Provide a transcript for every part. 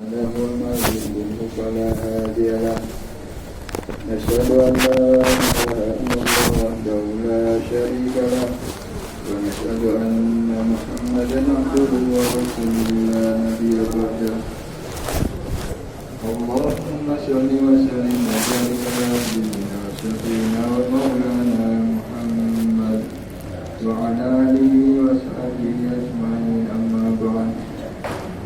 له الملك فلا هادي له نشهد أن لا إله إلا الله وحده لا شريك له ونشهد أن محمدا عبده ورسوله لا نبي بعده اللهم صل وسلم وبارك على سيدنا وشفيعنا ومولانا محمد وعلى آله وصحبه أجمعين أما بعد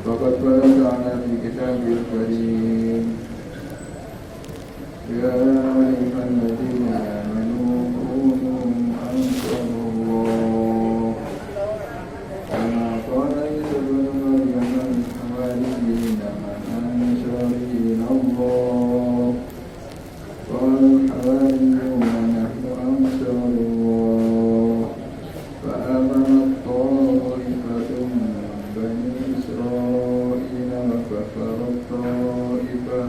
فقد قال تعالى في كتابه الكريم يا أيها الذين آمنوا كونوا أنصار الله كما قال عيسى ابن مريم للحواريين من أنصاري إلى الله قال الحواريون نحن أنصار الله فآمنت طائفة من بني إسرائيل وكفرت طائفة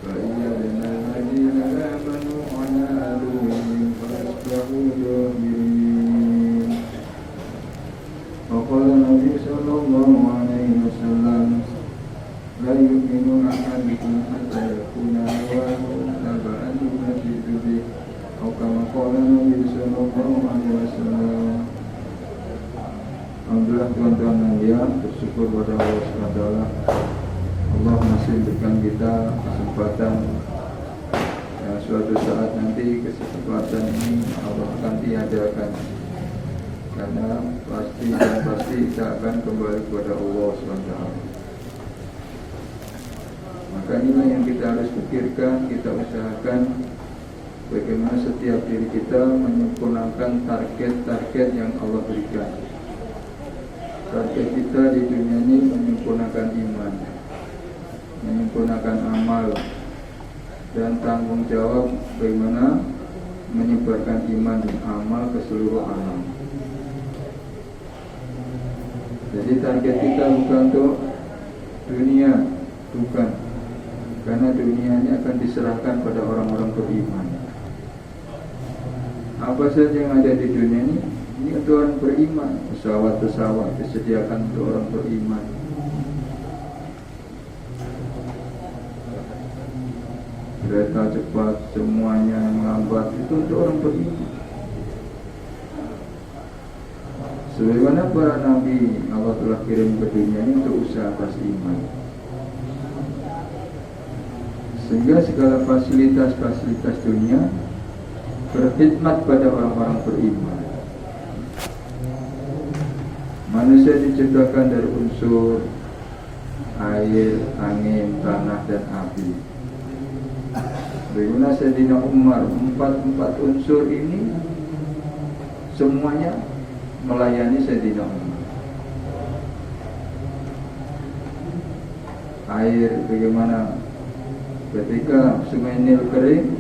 فأيدنا الذين آمنوا على عدوهم فأصبحوا ظاهرين. وقال النبي صلى الله عليه وسلم لا يؤمن أحدكم حتى يكون هواه تبعا لما جئت به أو كما قال النبي صلى الله عليه وسلم. Alhamdulillah tuan-tuan dan yang bersyukur pada Allah SWT. Allah masih berikan kita kesempatan suatu saat nanti kesempatan ini Allah akan tiadakan, karena pasti kita akan kembali kepada Allah SWT. Maka inilah yang kita harus pikirkan, kita usahakan bagaimana setiap diri kita menyempurnakan target-target yang Allah berikan. Target kita di dunia ini menyempurnakan iman, menyempurnakan amal, dan tanggung jawab bagaimana menyebarkan iman dan amal ke seluruh alam. Jadi target kita bukan untuk dunia, bukan, karena dunia ini akan diserahkan pada orang-orang beriman. Apa saja yang ada di dunia ini untuk orang beriman. Pesawat-pesawat disediakan untuk orang beriman. Kereta cepat, semuanya yang lambat itu untuk orang beriman. Sebagaimana para nabi Allah telah kirim ke dunia ini untuk usaha atas iman, sehingga segala fasilitas-fasilitas dunia berkhidmat pada orang-orang beriman. Manusia diciptakan dari unsur air, angin, tanah, dan api. Bagaimana Sayyidina Umar, empat unsur ini semuanya melayani Sayyidina Umar. Air, bagaimana ketika sungai Nil kering,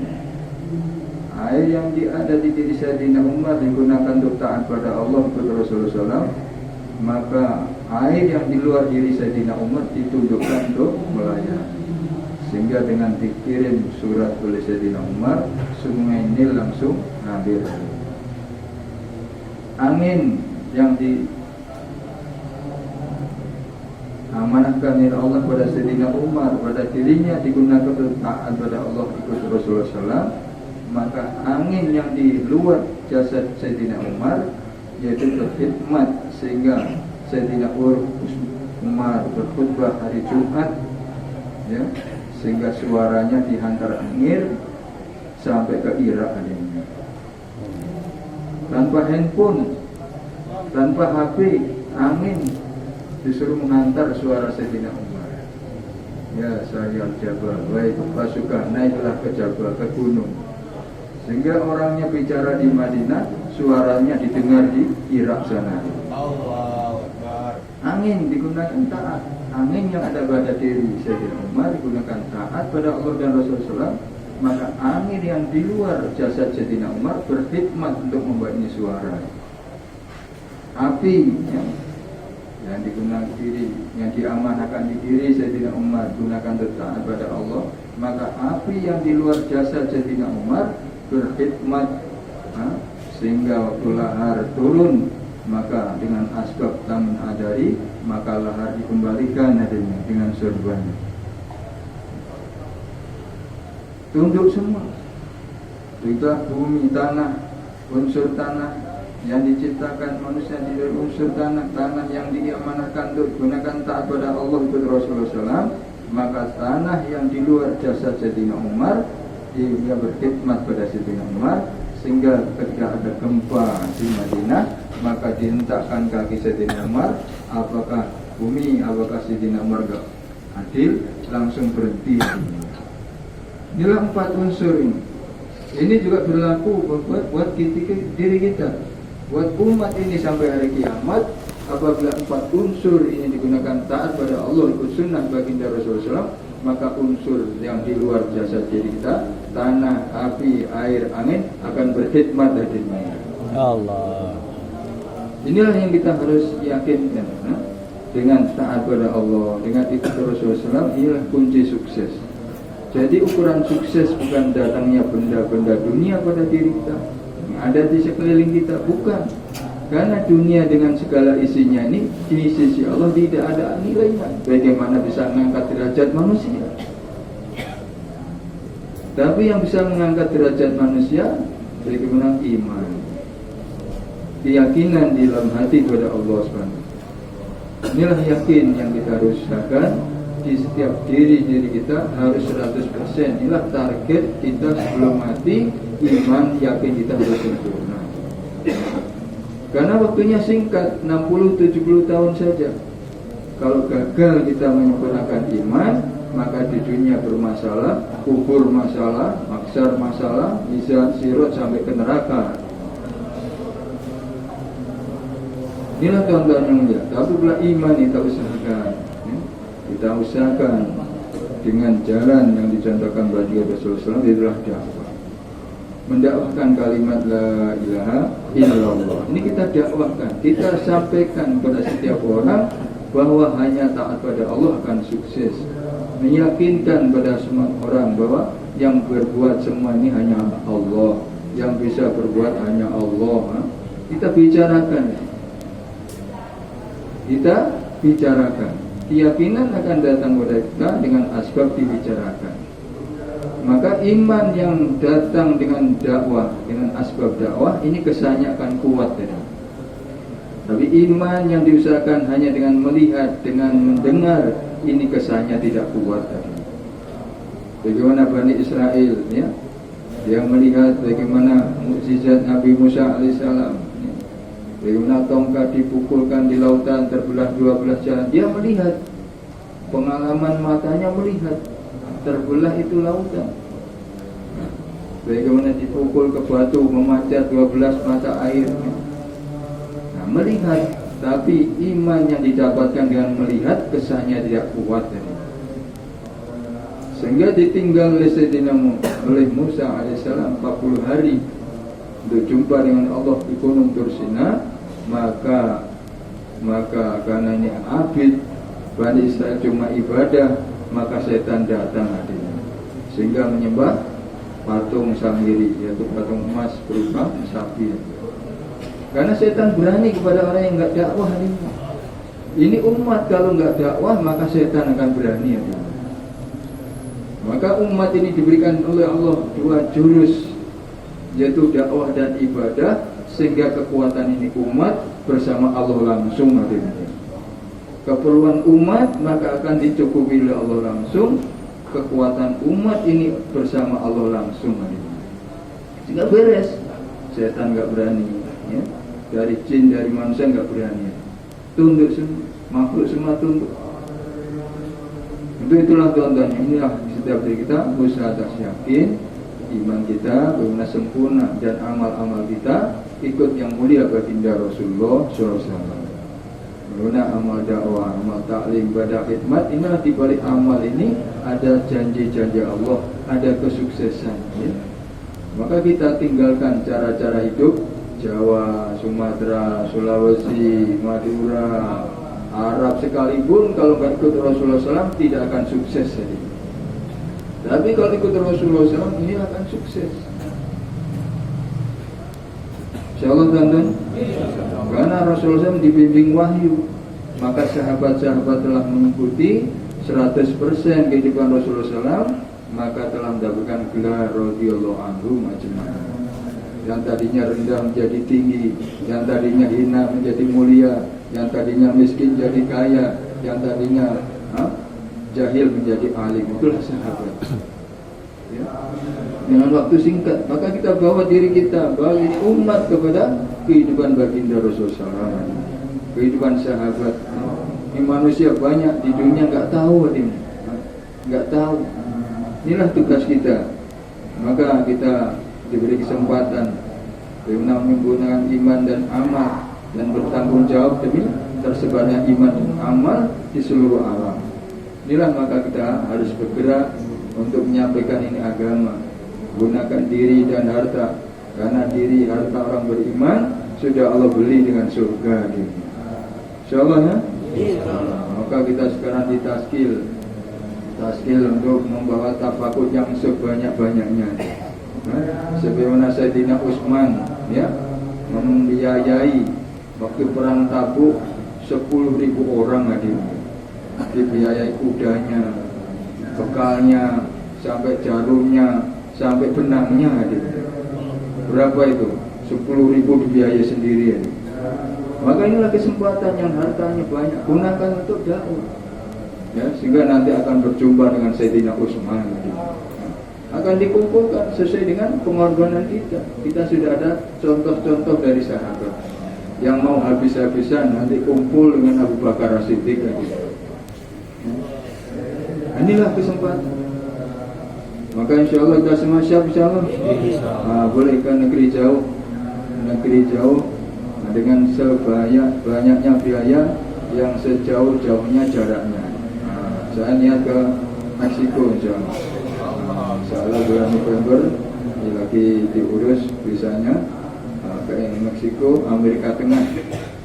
air yang ada di diri Sayyidina Umar digunakan untuk taat pada Allah dan Rasulullah SAW. Maka air yang di luar diri Sayyidina Umar ditundukkan untuk melayani, sehingga dengan dikirim surat oleh Sayyidina Umar, sungai Nil langsung hadir. Angin yang diamanahkan oleh Allah pada Sayyidina Umar, pada dirinya digunakan untuk taat pada Allah ikut Rasulullah SAW. Maka angin yang di luar jasad Sayyidina Umar yaitu berkhidmat, sehingga Sayyidina Umar berkhutbah hari Jumat, ya, sehingga suaranya dihantar angin sampai ke Irak adanya. Tanpa handphone, tanpa HP, angin disuruh menghantar suara Sayyidina Umar. Ya saya Jabal, baik pasukan naiklah ke Jabal, ke gunung, sehingga orangnya bicara di Madinah, suaranya didengar di Irak sana. Allahu Akbar. Angin digunakan taat. Angin yang ada pada diri Sayyidina Umar digunakan taat pada Allah dan Rasulullah. Maka angin yang di luar jasad Sayyidina Umar berkhidmat untuk membuat ini suara. Api yang digunakan diri, yang diamanahkan di diri Sayyidina Umar gunakan untuk taat pada Allah. Maka api yang di luar jasad Sayyidina Umar berkhidmat, sehingga waktu lahar turun maka dengan asbab tamin adari, maka lahar dikembalikan adanya dengan sorbannya. Tunduk semua. Itulah bumi, tanah, unsur tanah yang diciptakan manusia dari unsur tanah, tanah yang diamanahkan untuk gunakan taat pada Allah ikut Rasulullah SAW. Maka tanah yang di luar jasa Sayyidina Umar, dia berkhidmat pada Sayyidina Umar, sehingga ketika ada gempa di Madinah, maka dihentakkan kaki Sayyidina Umar. Apakah bumi, apakah Sayyidina Umar gak adil, langsung berhenti. Inilah 4 unsur ini. Ini juga berlaku buat diri kita, buat umat ini sampai hari kiamat. Apabila 4 unsur ini digunakan taat pada Allah, ikut sunnah baginda Rasulullah SAW, maka unsur yang di luar jasa diri kita, tanah, api, air, angin, akan berkhidmat dari dunia. Allah. Inilah yang kita harus yakinkan. Dengan taat pada Allah, dengan ikut Rasulullah SAW, inilah kunci sukses. Jadi ukuran sukses bukan datangnya benda-benda dunia pada diri kita, yang ada di sekeliling kita, bukan. Karena dunia dengan segala isinya ini di sisi Allah tidak ada nilainya. Bagaimana bisa mengangkat derajat manusia? Tapi yang bisa mengangkat derajat manusia bagaimana iman, keyakinan di dalam hati kepada Allah SWT. Inilah yakin yang kita harus usahakan di setiap diri kita, harus 100%. Inilah target kita sebelum mati. Iman, yakin kita harus sempurna. Karena waktunya singkat, 60-70 tahun saja. Kalau gagal kita menyempurnakan iman, maka di dunia bermasalah, kubur masalah, mahsyar masalah, mizan, sirat sampai ke neraka. Inilah tuan-tuan yang mulia. Tapi pula iman kita usahakan. Kita usahakan dengan jalan yang dicontohkan bagi Rasulullah SAW, itulah dakwah. Mendakwahkan kalimat la ilaha illallah. Ini kita dakwahkan, kita sampaikan kepada setiap orang bahwa hanya taat pada Allah akan sukses. Meyakinkan pada semua orang bahwa yang berbuat semua ini hanya Allah, yang bisa berbuat hanya Allah. Kita bicarakan. Keyakinan akan datang kepada kita dengan asbab dibicarakan. Maka iman yang datang dengan dakwah, dengan asbab dakwah, ini kesannya akan kuat ya. Tapi iman yang diusahakan hanya dengan melihat, dengan mendengar, ini kesannya tidak kuat tadi. Bagaimana Bani Israel ya, yang melihat bagaimana mukjizat Nabi Musa alaihissalam ya. Bagaimana tongkat dipukulkan di lautan terbelah 12 jalan. Dia melihat, pengalaman matanya melihat terbelah itu lautan. Bagaimana dipukul ke batu memancar 12 mata air. Nah, melihat, tapi iman yang didapatkan dengan melihat kesannya tidak kuat ya. Sehingga ditinggal oleh Musa alaihissalam 40 hari untuk jumpa dengan Allah di Gunung Tursina. Maka karena ini abid Bani Israel cuma ibadah, maka setan datang hatinya, sehingga menyembah patung Samiri, yaitu patung emas berupa sapi. Karena setan berani kepada orang yang enggak dakwah ini. Ini umat kalau enggak dakwah maka setan akan berani. Maka umat ini diberikan oleh Allah 2 jurus, yaitu dakwah dan ibadah, sehingga kekuatan ini umat bersama Allah langsung hadirin. Keperluan umat maka akan dicukupi oleh Allah langsung. Kekuatan umat ini bersama Allah langsung hadirin. Sehingga beres. Setan enggak berani ya. Dari jin, dari manusia enggak berani. Tunduk semua, makhluk semua tunduk. Itulah tuan-tuan, inilah setiap diri kita berusaha atas yakin iman kita bagaimana sempurna, dan amal-amal kita ikut yang mulia baginda Rasulullah SAW. Bagaimana amal dakwah, amal taklim, ibadah, khidmat, inilah di balik amal ini ada janji-janji Allah, ada kesuksesan ya. Maka kita tinggalkan cara-cara hidup Jawa, Sumatera, Sulawesi, Madura, Arab sekalipun, kalau nggak ikut Rasulullah SAW tidak akan sukses jadi. Tapi kalau ikut Rasulullah SAW ini akan sukses. Insyaallah tuan-tuan. Karena Rasulullah SAW dibimbing wahyu, maka sahabat-sahabat telah mengikuti 100% kehidupan Rasulullah SAW, maka telah mendapatkan gelar radhiyallahu anhum ajma'in. Yang tadinya rendah menjadi tinggi, yang tadinya hina menjadi mulia, yang tadinya miskin jadi kaya, yang tadinya jahil menjadi alim. Itulah sahabat. Ya. Dengan waktu singkat, maka kita bawa diri kita, bawa ini umat kepada kehidupan baginda Rasulullah SAW, kehidupan sahabat. Ini manusia banyak di dunia nggak tahu ini, nggak tahu. Inilah tugas kita. Maka kita diberi kesempatan dengan menggunakan iman dan amal dan bertanggung jawab demi tersebarnya iman dan amal di seluruh alam. Inilah maka kita harus bergerak untuk menyampaikan ini agama. Gunakan diri dan harta, karena diri harta orang beriman sudah Allah beli dengan surga. Insyaallah ya. Maka kita sekarang ditaskil untuk membawa tafakur yang sebanyak-banyaknya. Sebagaimana Sayyidina Utsman ya membiayai waktu perang Tabuk 10.000 orang hadir. Dibiayai kudanya, bekalnya, sampai jarumnya, sampai benangnya hadir. Berapa itu? 10.000 dibiayai sendiri. Maka inilah kesempatan yang hartanya banyak, gunakan untuk dakwah. Ya, sehingga nanti akan berjumpa dengan Sayyidina Utsman. Akan dikumpulkan sesuai dengan pengorbanan kita. Kita sudah ada contoh-contoh dari sahabat yang mau habis-habisan nanti kumpul dengan Abu Bakar As-Siddiq. Inilah kesempatan. Maka insyaallah kita semua siap insyaallah. Boleh ke negeri jauh dengan sebanyak-banyaknya biaya yang sejauh-jauhnya jaraknya. Saya niat ke Meksiko insyaallah. Insyaallah bulan November ini lagi diurus visanya ke Meksiko, Amerika Tengah.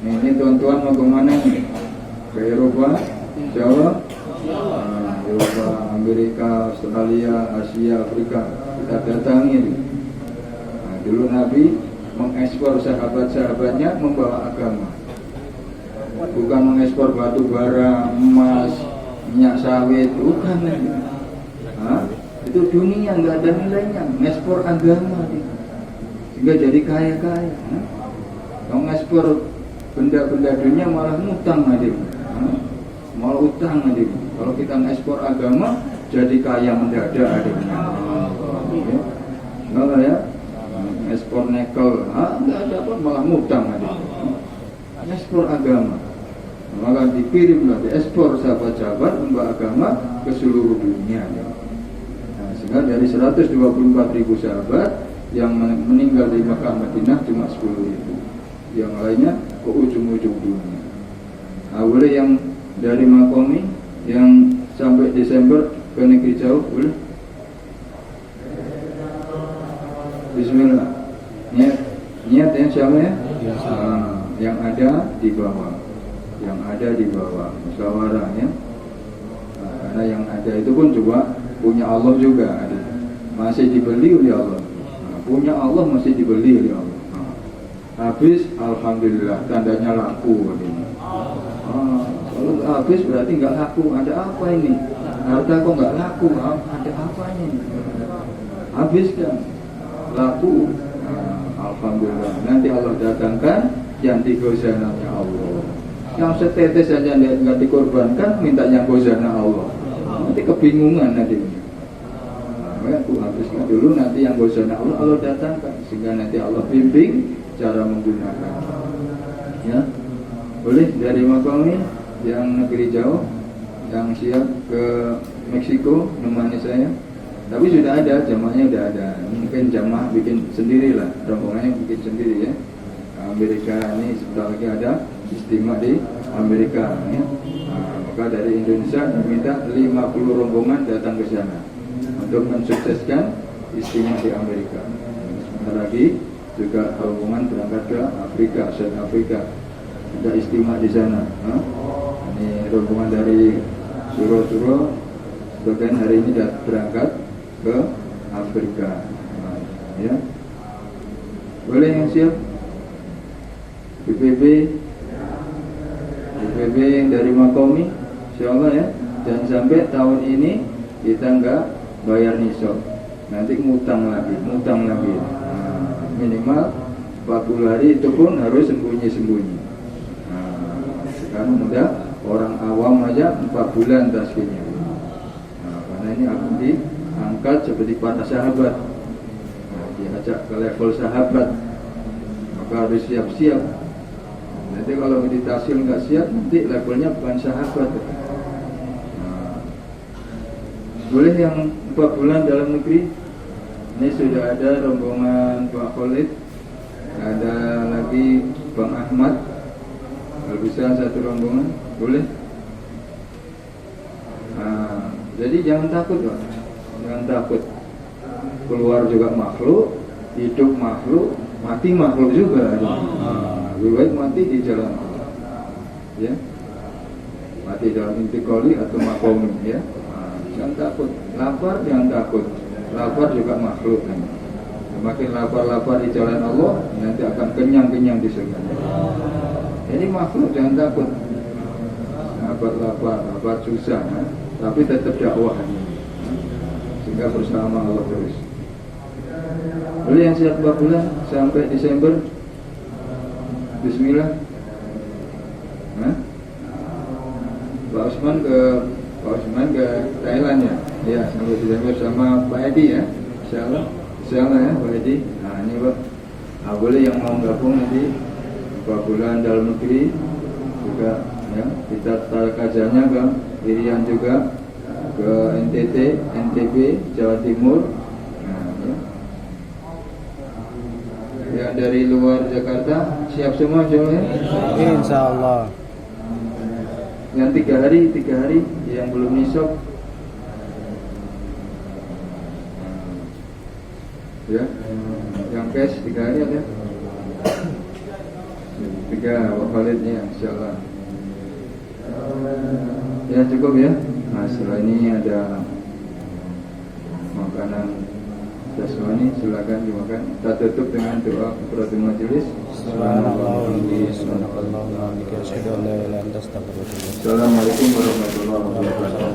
Ini tuan-tuan mau kemana nih? Ke Eropa, insyaallah. Eropa, Amerika, Australia, Asia, Afrika kita datangi. Dulu Nabi mengekspor sahabat-sahabatnya membawa agama, bukan mengekspor batu bara, emas, minyak sawit, bukan. Itu dunia nggak ada nilainya, mengekspor agama sehingga jadi kaya-kaya. Kalau mengekspor benda-benda dunia malah ngutang hadir, malah utang hadir. Kalau kita mengekspor agama jadi kaya mendadak hadirnya. Nggak ya, mengekspor nikel, nggak ada apa, malah ngutang hadir. Mengekspor agama, maka dikirimlah, diekspor sahabat-sahabat membawa agama ke seluruh dunia. Sehingga dari 124.000 sahabat yang meninggal di Makkah Madinah cuma 10.000, yang lainnya ke ujung-ujung dunia. Boleh yang dari Makomi yang sampai Desember ke negeri jauh, boleh? Bismillah. Niat yang siapa ya? Yang ada di bawah, musyawarah ya. Karena yang ada itu pun juga punya Allah juga ada. Masih dibeli oleh Allah. Punya Allah masih dibeli oleh Allah. Habis, alhamdulillah, tandanya laku. Kalau habis berarti nggak laku. Ada apa ini? Harta kok nggak laku? Ada apa ini? Habis kan? Laku. Alhamdulillah. Nanti Allah datangkan yang digozananya Allah. Yang setetes saja nggak dikorbankan, minta yang gozana Allah. Nanti kebingungan nanti. Aku habiskan dulu, nanti yang gozana Allah datangkan, sehingga nanti Allah bimbing cara menggunakan. Ya, boleh dari Makomi yang negeri jauh, yang siap ke Meksiko menemani saya. Tapi sudah ada, jamaahnya sudah ada. Mungkin jamaah bikin sendirilah, rombongannya bikin sendiri ya. Amerika ini sebentar lagi ada istimewa di Amerika ya. Maka dari Indonesia diminta 50 rombongan datang ke sana untuk mensukseskan istimewa di Amerika. Sebentar lagi juga rombongan berangkat ke Afrika, South Afrika, ada istimewa di sana. Ini rombongan dari Suro-Suro, sebagian hari ini sudah berangkat ke Afrika. Ya, boleh yang siap? BPB yang dari Makomi, insyaallah ya. Jangan sampai tahun ini kita nggak bayar nisab, nanti ngutang lagi. Minimal 40 hari itu pun harus sembunyi. Sekarang udah orang awam aja 4 bulan taskinnya. Karena ini akan diangkat seperti para sahabat, diajak ke level sahabat, maka harus siap-siap. Nanti kalau meditasi nggak siap, nanti levelnya bukan sahabat. Boleh yang 4 bulan dalam negeri. Ini sudah ada rombongan Pak Khalid, ada lagi Bang Ahmad. Kalau bisa satu rombongan, boleh. Jadi jangan takut, Pak. Jangan takut. Keluar juga makhluk, hidup makhluk, mati makhluk juga. Lebih baik mati di jalan Allah, ya. Mati dalam intikoli atau makomi, ya. Jangan takut. Lapar jangan takut. Lapar juga makhluk kan. Semakin lapar di jalan Allah, nanti akan kenyang di surga. Ini makhluk jangan takut. Lapar susah, tapi tetap dakwah, sehingga bersama Allah terus. Boleh yang siap 4 bulan sampai Desember. Bismillah. Pak Usman ke Thailand ya. Ya, sampai Desember sama Pak Edi ya. Insyaallah ya Pak Edi. Ini Pak. Boleh yang mau gabung nanti 4 bulan dalam negeri juga ya. Kita tarik kajiannya ke Irian juga, ke NTT, NTB, Jawa Timur. Yang dari luar Jakarta siap semua insyaallah ya? Insyaallah. Yang 3 hari yang belum nisab ya, yang cash 3 hari ada 3 wafalatnya insyaallah ya. Cukup ya. Nah setelah ini ada makanan jasmani, silakan dimakan. Kita tutup dengan doa kafaratul majelis. Assalamualaikum warahmatullahi wabarakatuh.